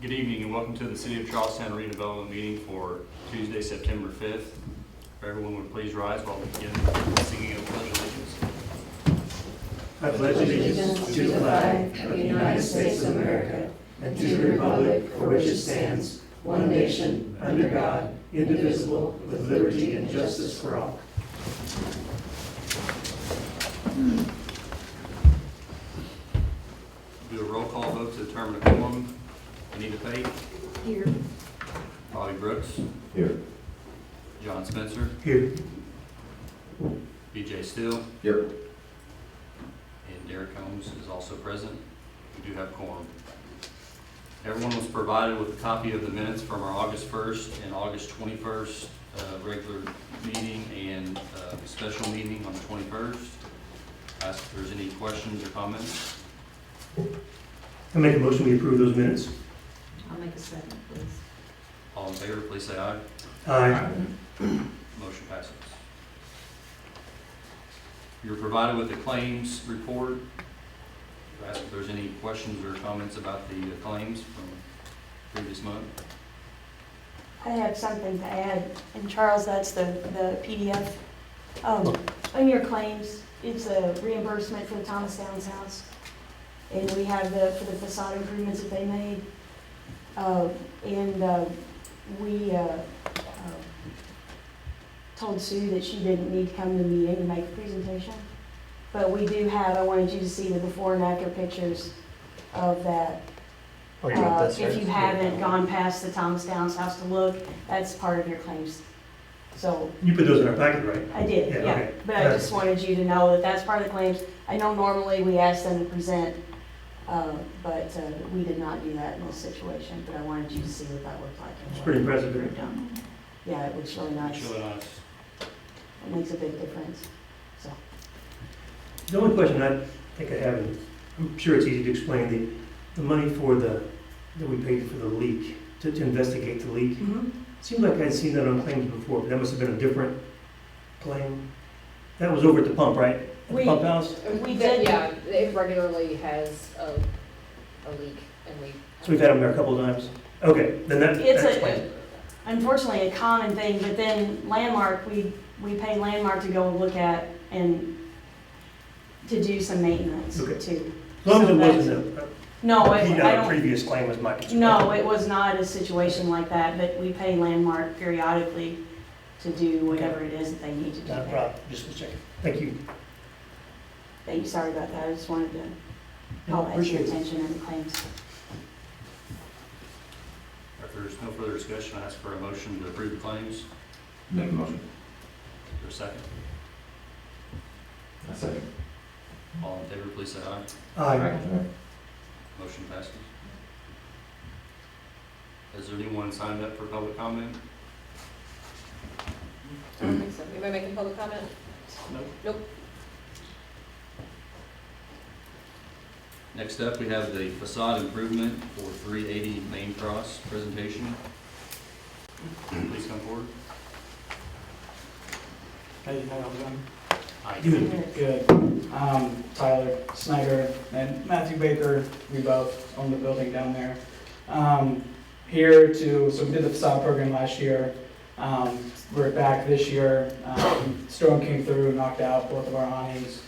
Good evening and welcome to the City of Charlestown Redevelopment meeting for Tuesday, September 5th. If everyone would please rise while we begin the singing of the Pledge of Allegiance. I pledge allegiance to the flag of the United States of America and to the republic for which it stands, one nation, under God, indivisible, with liberty and justice for all. Do a roll call vote to determine a quorum. Anita Pate. Here. Bobby Brooks. Here. John Spencer. Here. BJ Still. Here. And Derek Combs is also present. We do have quorum. Everyone was provided with a copy of the minutes from our August 1st and August 21st regular meeting and special meeting on the 21st. Ask if there's any questions or comments. I make a motion we approve those minutes. I'll make a second, please. All in favor, please say aye. Aye. Motion passes. You're provided with the claims report. Ask if there's any questions or comments about the claims from previous month. I have something to add, and Charles, that's the PDF. On your claims, it's a reimbursement for the Thomas Downs house. And we have for the facade improvements that they made. We told Sue that she didn't need to come to the meeting to make a presentation. But we do have, I wanted you to see the before and after pictures of that. If you haven't gone past the Thomas Downs house to look, that's part of your claims. So You put those in our packet, right? I did, Yeah, yeah. okay. But I just wanted you to know that that's part of the claims. I know normally we ask them to present, but we did not do that in this situation. But I wanted you to see what that looked like. It's pretty impressive, right? Yeah, it looks really nice. It's really nice. It makes a big difference. So The only question I think I have, and I'm sure it's easy to explain, the money that we paid for the leak, to investigate the leak. Seemed like I'd seen that on claims before, but that must have been a different claim. That was over at the pump, right? At the We- pump house? We did. Yeah, it regularly has a leak, and we. So we've had them there a couple of times. Okay, then that It's explains. unfortunately a common thing, but then Landmark, we pay Landmark to go and look at and to do some maintenance Okay. too. As long as So it that's- wasn't No, I a don't. previous claim was my concern. No, it was not a situation like that, but we pay Landmark periodically to do whatever it is that they need to do. Not a problem, just was checking. Thank you. Thank you, sorry about that, I just wanted to No, call that to appreciate your it. attention in the claims. If there's no further discussion, I ask for a motion to approve the claims. Make a motion. Is there a second? A second. All in favor, please say aye. Aye. Motion passes. Is there anyone signed up for public comment? I don't think so. Anybody making public comment? Nope. Nope. Next up, we have the facade improvement for 380 Main Cross presentation. Please come forward. Hey, how y'all doing? Aye. Good. Tyler Snyder and Matthew Baker, we both own the building down there. So we did the facade program last year. We're back this year. Storm came through, knocked out both of our awnings.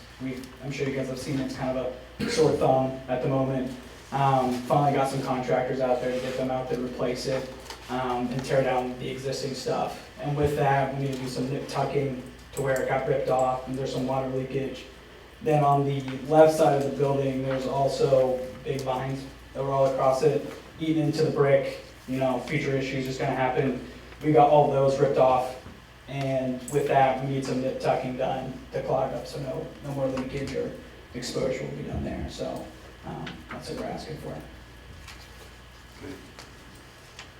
I'm sure you guys have seen it's kind of a sore thumb at the moment. Finally got some contractors out there to get them out to replace it and tear down the existing stuff. And with that, we need to do some nip tucking to where it got ripped off and there's some water leakage. Then on the left side of the building, there's also big vines that were all across it, eating into the brick. Future issues just gonna happen. We got all those ripped off, and with that, we need some nip tucking done to clog up so no more leakage or exposure will be done there. So that's what we're asking for.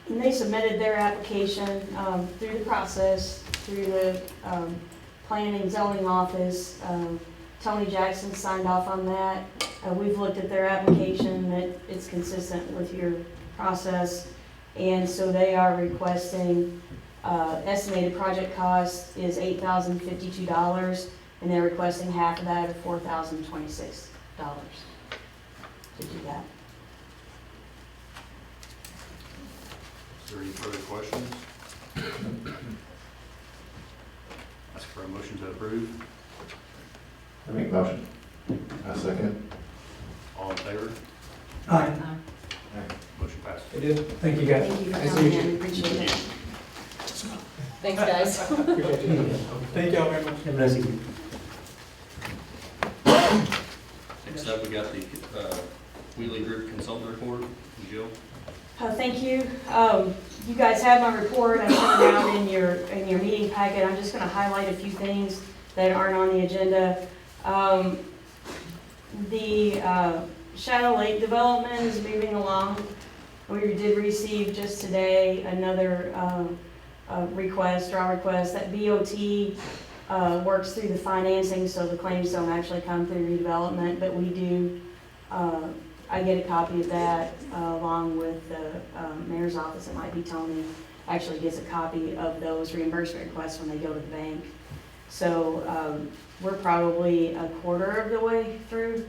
And they submitted their application through the process, through the planning zoning office. Tony Jackson signed off on that. We've looked at their application, that it's consistent with your process. And so they are requesting, estimated project cost is $8,052, and they're requesting half of that of $4,026 to do that. there any further questions? Ask for a motion to approve. I make motion. I second. All in favor? Aye. Motion passes. It is. Thank you, guys. Thank you for Nice to coming meet in, you. appreciate it. Thanks, guys. Appreciate you. Thank y'all very much. Have a nice evening. Next up, we got the Wheelie Group Consultant Report. Jill? Thank you. You guys have my report. I sent it out in your meeting packet. I'm just gonna highlight a few things that aren't on the agenda. The Shadow Lake development is moving along. We did receive just today another draw request that BOT works through the financing, so the claims don't actually come through redevelopment, but we do. I get a copy of that along with the mayor's office. It might be Tony actually gets a copy of those reimbursement requests when they go to the bank. So we're probably a quarter of the way through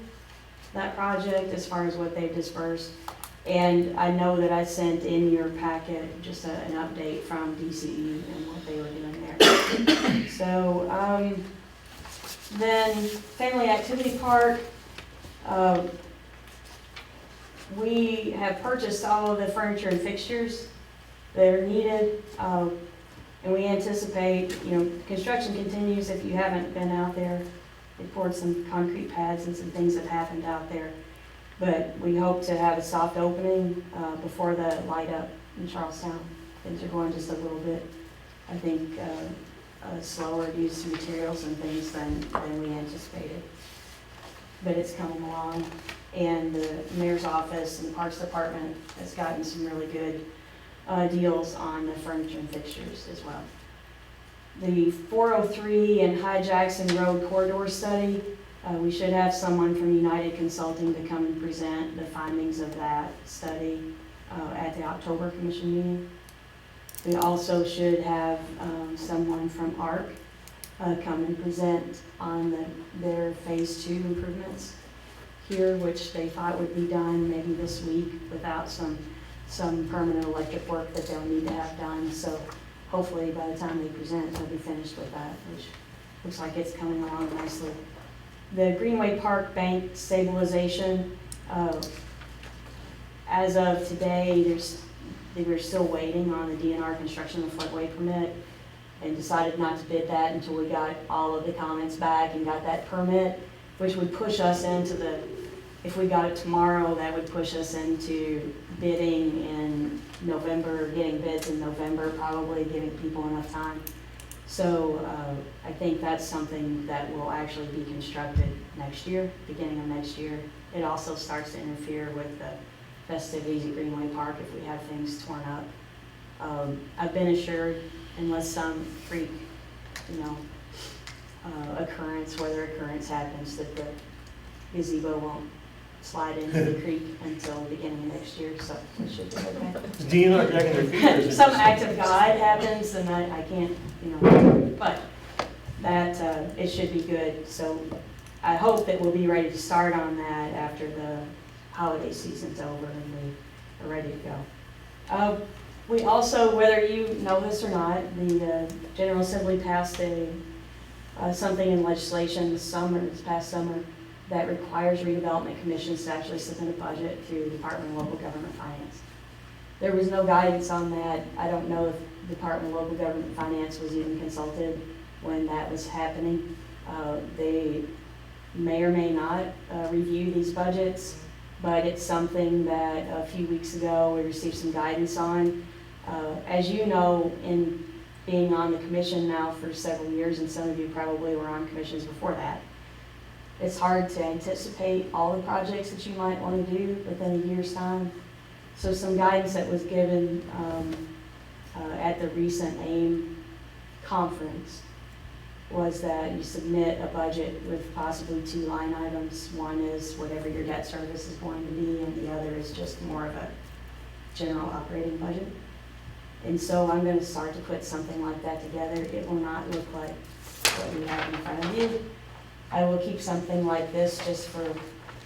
that project as far as what they've dispersed. And I know that I sent in your packet just an update from DCE and what they were doing there. So then Family Activity Park, we have purchased all of the furniture and fixtures that are needed. And we anticipate, construction continues. If you haven't been out there, they poured some concrete pads and some things have happened out there. But we hope to have a soft opening before the light up in Charlestown. Things are going just a little bit, I think, slower due to materials and things than we anticipated. But it's coming along. And the mayor's office and the parks department has gotten some really good deals on the furniture and fixtures as well. The 403 and High Jackson Road corridor study, we should have someone from United Consulting to come and present the findings of that study at the October commission meeting. We also should have someone from ARC come and present on their phase 2 improvements here, which they thought would be done maybe this week without some permanent electric work that they'll need to have done. So hopefully by the time they present, they'll be finished with that, which looks like it's coming along nicely. The Greenway Park Bank stabilization, as of today, they were still waiting on the DNR construction and floodway permit and decided not to bid that until we got all of the comments back and got that permit, which would push us into if we got it tomorrow, that would push us into bidding in November, getting bids in November, probably giving people enough time. So I think that's something that will actually be constructed next year, beginning of next year. It also starts to interfere with the festivities at Greenway Park if we have things torn up. I've been assured, unless some freak, occurrence, weather occurrence happens, that the gazebo won't slide into the creek until the beginning of next year, so it should be okay. Is DNR dragging their feet? Or is it Some just- act of God happens, and I can't, but that, it should be good. So I hope that we'll be ready to start on that after the holiday season's over and we are ready to go. We also, whether you know this or not, the General Assembly passed something in legislation this past summer, that requires redevelopment commissions to actually submit a budget through the Department of Local Government Finance. There was no guidance on that. I don't know if the Department of Local Government Finance was even consulted when that was happening. They may or may not review these budgets, but it's something that a few weeks ago we received some guidance on. As you know, in being on the commission now for several years, and some of you probably were on commissions before that, it's hard to anticipate all the projects that you might want to do within a year's time. So some guidance that was given at the recent AIM conference was that you submit a budget with possibly 2 line items. One is whatever your debt service is going to be, and the other is just more of a general operating budget. And so I'm going to start to put something like that together. It will not look like what you have in front of you. I will keep something like this just for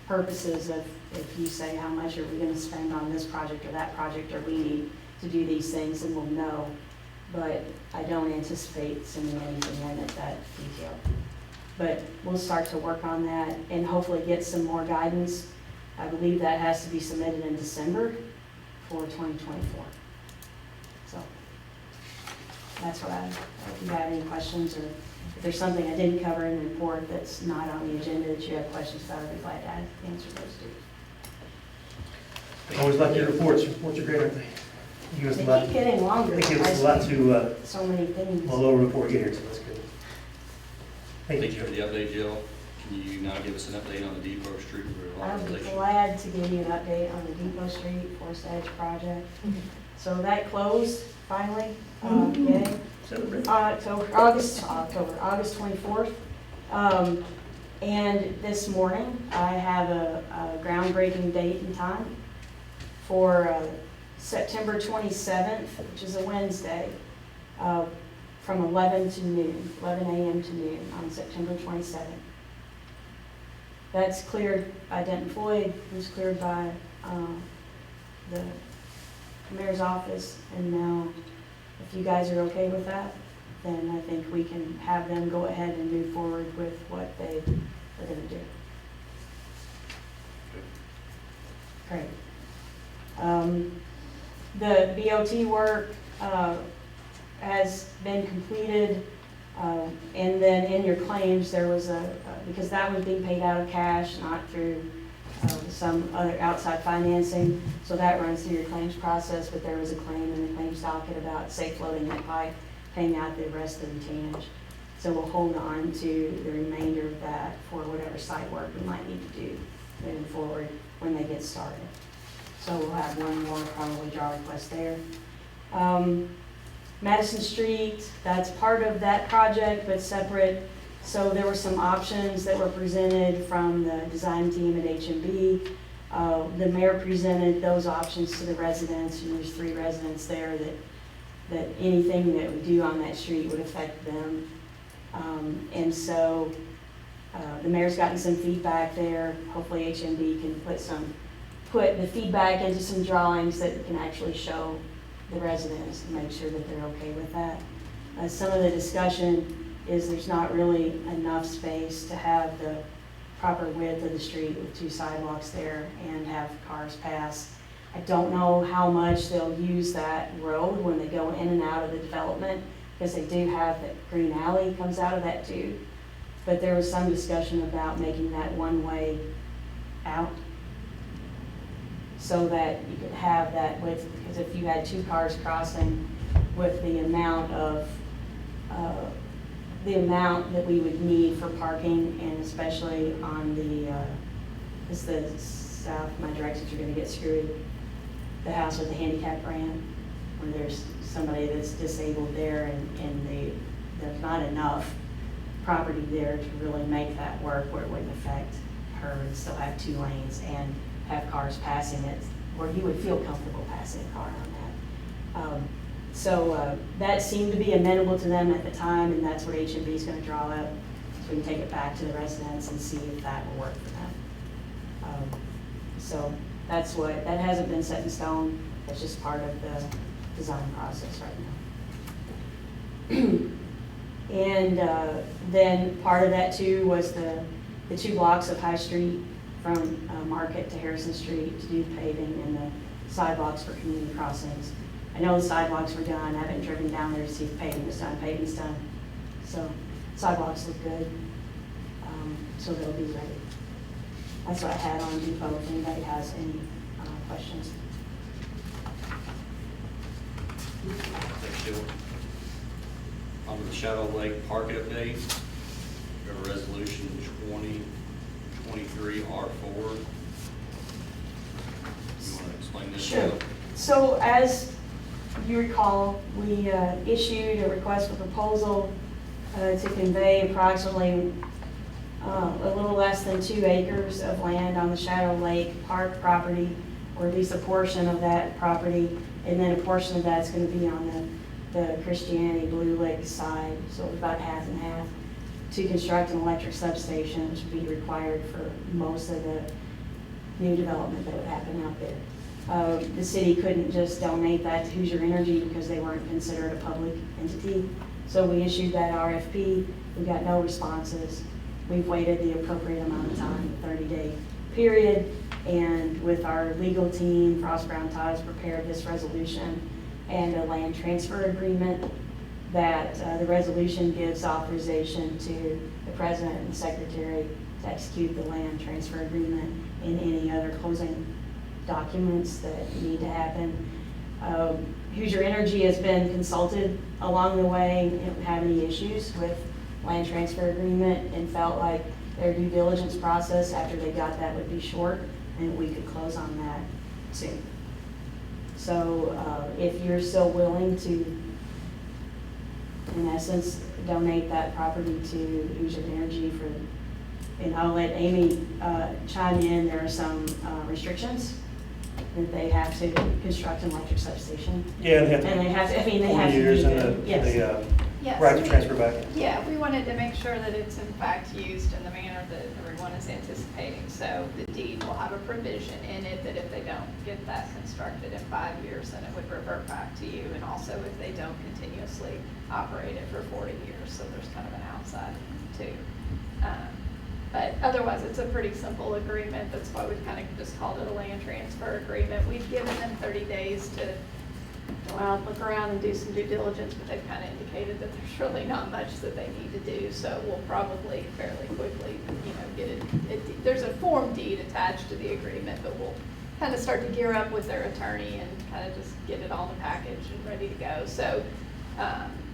purposes of if you say how much are we going to spend on this project or that project, or we need to do these things, and we'll know. But I don't anticipate sending anything in at that detail. But we'll start to work on that and hopefully get some more guidance. I believe that has to be submitted in December for 2024. So that's what if you have any questions, or if there's something I didn't cover in the report that's not on the agenda that you have questions about, I'd be glad to answer those too. Always like your reports. Reports are great, aren't they? You give us They a lot, keep getting longer. they give us a lot to, So many things. a little report here, so that's good. Thank Thank you. you for the update, Jill. Can you now give us an update on the Depot Street I'm revitalization? glad to give you an update on the Depot Street Forest Edge project. So that closed finally, yay. Celebrate. August 24th. And this morning, I have a groundbreaking date and time for September 27th, which is a Wednesday, from 11 to noon, 11 a.m. to noon on September 27th. That's cleared by Denton Floyd, who's cleared by the mayor's office, and now, if you guys are okay with that, then I think we can have them go ahead and move forward with what they are gonna do. Great. The BOT work has been completed, and then in your claims, there was because that was being paid out of cash, not through some other outside financing, so that runs through your claims process, but there was a claim in the claims docket about safe loading that pipe, paying out the rest of the retainage. So we'll hold on to the remainder of that for whatever site work we might need to do moving forward when they get started. So we'll have one more probably draw request there. Madison Street, that's part of that project, but separate. So there were some options that were presented from the design team at HMB. The mayor presented those options to the residents, and there's 3 residents there that anything that we do on that street would affect them. And so the mayor's gotten some feedback there. Hopefully HMB can put the feedback into some drawings that can actually show the residents and make sure that they're okay with that. Some of the discussion is there's not really enough space to have the proper width of the street with 2 sidewalks there and have cars pass. I don't know how much they'll use that road when they go in and out of the development, because they do have that green alley comes out of that too. But there was some discussion about making that one-way out so that you could have that width, because if you had 2 cars crossing with the amount that we would need for parking, and especially on the south, my directions are gonna get screwed, the house with the handicap ramp, where there's somebody that's disabled there, and there's not enough property there to really make that work where it wouldn't affect her and still have 2 lanes and have cars passing it, where you would feel comfortable passing a car on that. So that seemed to be amenable to them at the time, and that's what HMB is going to draw up, so we can take it back to the residents and see if that will work for them. So that hasn't been set in stone. That's just part of the design process right now. And then part of that too was the 2 blocks of High Street from Market to Harrison Street to do the paving and the sidewalks for community crossings. I know the sidewalks were done. I haven't driven down there to see if paving was done. Paving's done. So sidewalks look good. So they'll be ready. That's what I had on Depot, if anybody has any questions. Thanks, Jill. On the Shadow Lake Park update, we have a resolution 2023 R4. You want to explain this? Sure. Jill? So as you recall, we issued a request for proposal to convey approximately a little less than 2 acres of land on the Shadow Lake Park property, or at least a portion of that property, and then a portion of that's going to be on the Christianity Blue Lake side, so about half and half, to construct an electric substation, which would be required for most of the new development that would happen out there. The city couldn't just donate that to Hoosier Energy because they weren't considered a public entity. So we issued that RFP. We got no responses. We've waited the appropriate amount of time, 30-day period. And with our legal team, Frost Brown Ties prepared this resolution and a land transfer agreement that the resolution gives authorization to the president and secretary to execute the land transfer agreement and any other closing documents that need to happen. Hoosier Energy has been consulted along the way, didn't have any issues with land transfer agreement and felt like their due diligence process after they got that would be short and we could close on that soon. So if you're still willing to, in essence, donate that property to Hoosier Energy for, and I'll let Amy chime in, there are some restrictions that they have to construct an electric substation. Yeah, they have And they have to, I mean, they 40 have to years do and the, yes. Yes, right to we- transfer back. Yeah, we wanted to make sure that it's in fact used in the manner that everyone is anticipating. So the deed will have a provision in it that if they don't get that constructed in 5 years, then it would revert back to you. And also if they don't continuously operate it for 40 years, so there's kind of an outside too. But otherwise, it's a pretty simple agreement. That's why we've kind of just called it a land transfer agreement. We've given them 30 days to go out, look around and do some due diligence, but they've kind of indicated that there's really not much that they need to do. So we'll probably fairly quickly, get it. There's a form deed attached to the agreement, but we'll kind of start to gear up with their attorney and kind of just get it all in a package and ready to go. So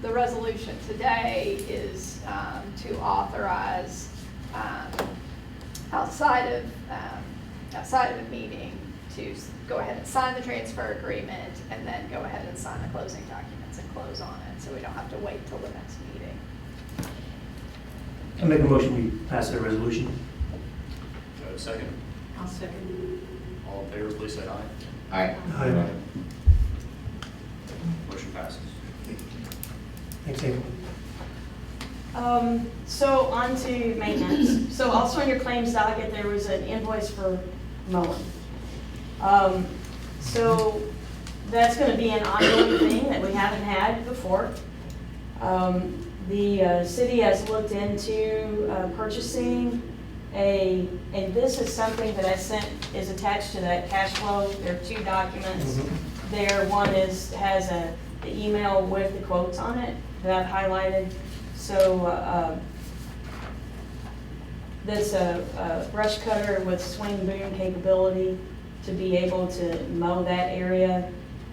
the resolution today is to authorize outside of a meeting to go ahead and sign the transfer agreement and then go ahead and sign the closing documents and close on it, so we don't have to wait till the next meeting. I make a motion, we pass that resolution. Do I have a second? I'll second. All in favor, please say aye. Aye. Aye. Motion passes. Thanks, Amy. So on to maintenance. So also on your claims docket, there was an invoice for mowing. So that's going to be an ongoing thing that we haven't had before. The city has looked into purchasing and this is something that I sent, is attached to that cash flow. There are 2 documents. There, one has the email with the quotes on it that I've highlighted. So that's a brush cutter with swing boom capability to be able to mow that area.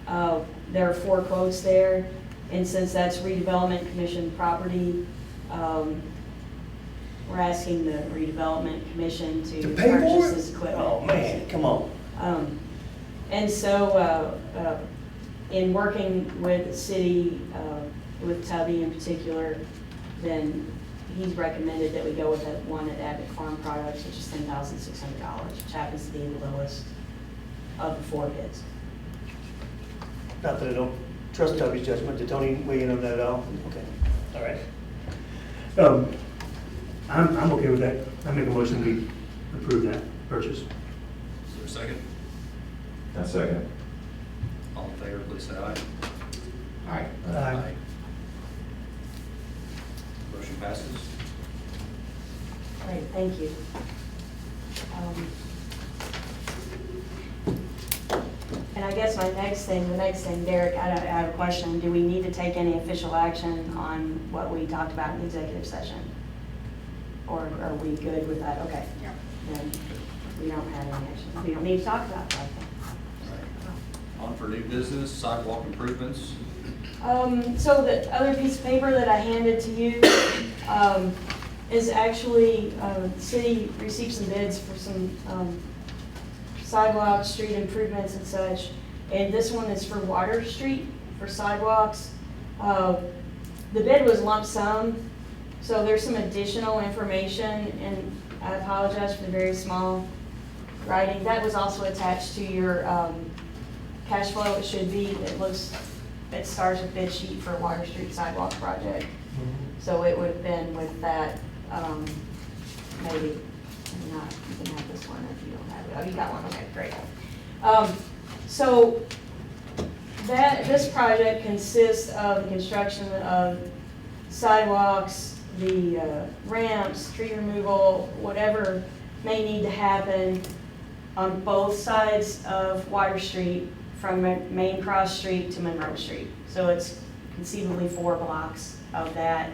There are 4 quotes there, and since that's redevelopment commission property, we're asking the redevelopment commission to To pay for purchase it? this equipment. Oh, man, come on. And so, in working with the city, with Tubby in particular, then he's recommended that we go with that one at Abbott Farm Products, which is $10,600, which happens to be the lowest of the 4 bids. Not that I don't trust Tubby's judgment. Did Tony weigh in on that at all? Okay, all right. I'm okay with that. I make a motion, we approve that purchase. Is there a second? I second. All in favor, please say aye. Aye. Aye. Motion passes. Great, thank you. And I guess the next thing, Derek, I have a question. Do we need to take any official action on what we talked about in the executive session? Or are we good with that? Okay. Yeah. Then we don't have any action. We don't need to talk about that. All right. On for new business, sidewalk improvements. So the other piece of paper that I handed to you is actually, the city received some bids for some sidewalks, street improvements and such. And this one is for Water Street, for sidewalks. The bid was lump sum, so there's some additional information, and I apologize for the very small writing. That was also attached to your cash flow. It should be, it starts with bid sheet for Water Street sidewalk project. So it would have been with that, maybe not, you can have this one if you don't have it. Oh, you got one, okay, great. So this project consists of the construction of sidewalks, the ramps, tree removal, whatever may need to happen on both sides of Water Street from Main Cross Street to Monroe Street. So it's conceivably 4 blocks of that.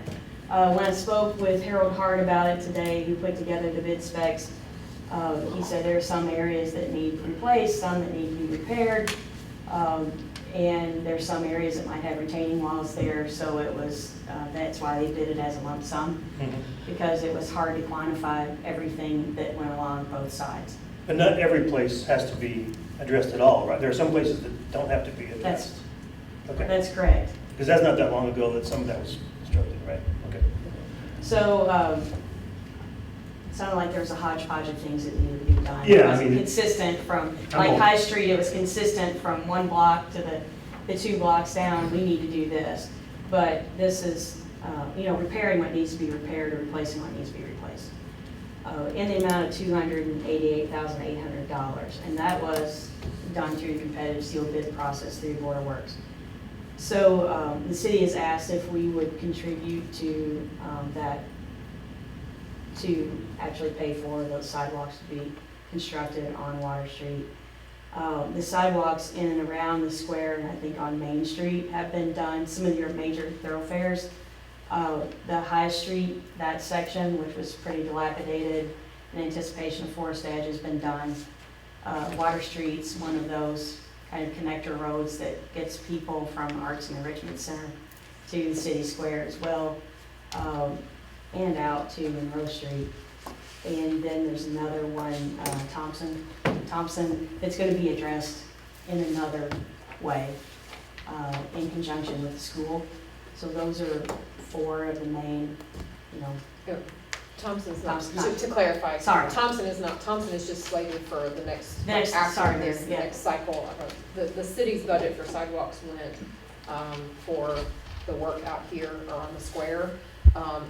When I spoke with Harold Hart about it today, who put together the bid specs, he said there are some areas that need replaced, some that need to be repaired, and there's some areas that might have retaining walls there, so it was, that's why they bid it as a lump sum, because it was hard to quantify everything that went along both sides. But not every place has to be addressed at all, right? There are some places that don't have to be addressed. Okay, That's correct. because that's not that long ago that some of that was constructed, right? Okay. So, it sounded like there was a hodgepodge of things that needed to be done. Yeah, I It wasn't mean- consistent from, I'm like old. High Street, it was consistent from one block to the 2 blocks down, we need to do this. But this is, repairing what needs to be repaired or replacing what needs to be replaced. In the amount of $288,800, and that was done through the competitive sealed bid process through Board of Works. So the city has asked if we would contribute to that, to actually pay for those sidewalks to be constructed on Water Street. The sidewalks in and around the square, and I think on Main Street, have been done, some of your major thoroughfares. The High Street, that section, which was pretty dilapidated in anticipation of forest edge, has been done. Water Street's one of those kind of connector roads that gets people from Arts and Enrichment Center to the city square as well, and out to Monroe Street. And then there's another one, Thompson, that's going to be addressed in another way, in conjunction with the school. So those are 4 of the main, Thompson's Thompson's not, not. to clarify. Sorry. Thompson is not, Thompson is just slated for the next, Next, after sorry, this yeah. next cycle. The city's budget for sidewalks went, for the work out here or on the square,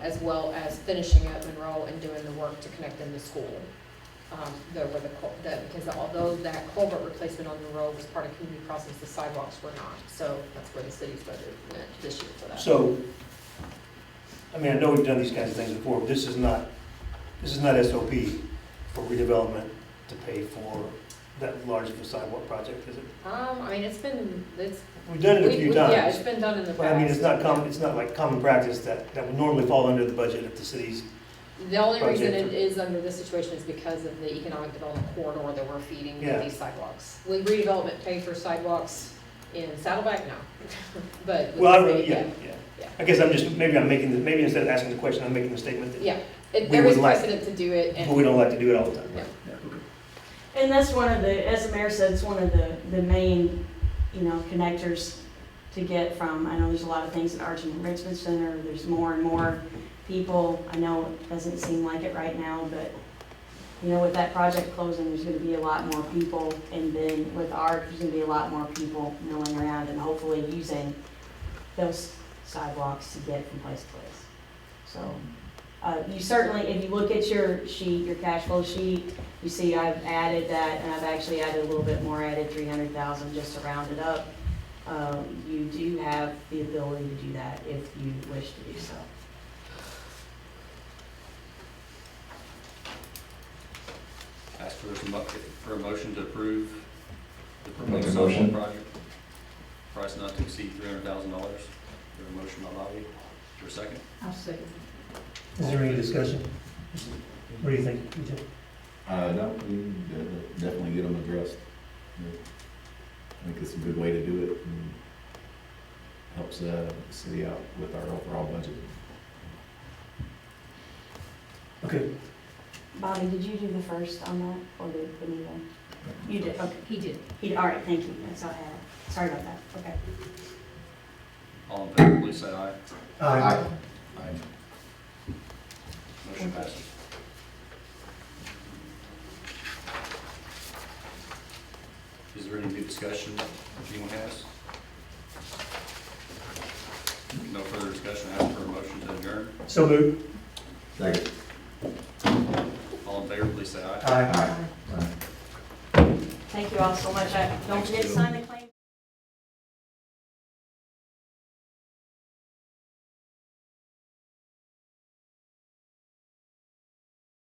as well as finishing up Monroe and doing the work to connect them to school. Because although that culvert replacement on the road was part of community crossings, the sidewalks were not. So that's where the city's budget went this year for that. So, I mean, I know we've done these kinds of things before, but this is not SOP for redevelopment to pay for that large of a sidewalk project, is it? I mean, We've done it a few times. Yeah, it's been done in the past. But I mean, it's not like common practice that would normally fall under the budget of the city's. The only reason project. it is under this situation is because of the economic development corridor that we're feeding Yeah. these sidewalks. Will redevelopment pay for sidewalks in Saddleback? No. But. with Well, the state, yeah. Yeah. I guess maybe instead of asking the question, I'm making the statement that Yeah, We there is would like- precedent to do it, but we and, don't like to do it all the time. Yeah. And that's one of the, as the mayor said, it's one of the main, connectors to get from, I know there's a lot of things at Arts and Enrichment Center, there's more and more people, I know it doesn't seem like it right now, but, with that project closing, there's gonna be a lot more people, and then with art, there's gonna be a lot more people milling around and hopefully using those sidewalks to get from place to place. So, you certainly, if you look at your sheet, your cash flow sheet, you see I've added that, and I've actually added a little bit more, added 300,000 just to round it up. You do have the ability to do that if you wish to do so. Ask for a motion to approve the Make proposed a motion. sidewalk project. Price not to exceed $300,000. There a motion by Bobby. Is there a second? I'll second. Is there any discussion? What do you think, EJ? No, we definitely get them addressed. I think it's a good way to do it and helps the city out with our overall budget. Okay, Bobby, did you do the first on that, or did Benito? You did, okay. He did. All right, thank you, that's all I had. Sorry about that, okay. All in favor, please say aye. aye. Motion passes. Is there any good discussion that anyone has? No further discussion, ask for a motion to adjourn. So moved. Second. All in favor, please say aye. Aye. Aye. Thank you all so much. Don't forget to sign the claim.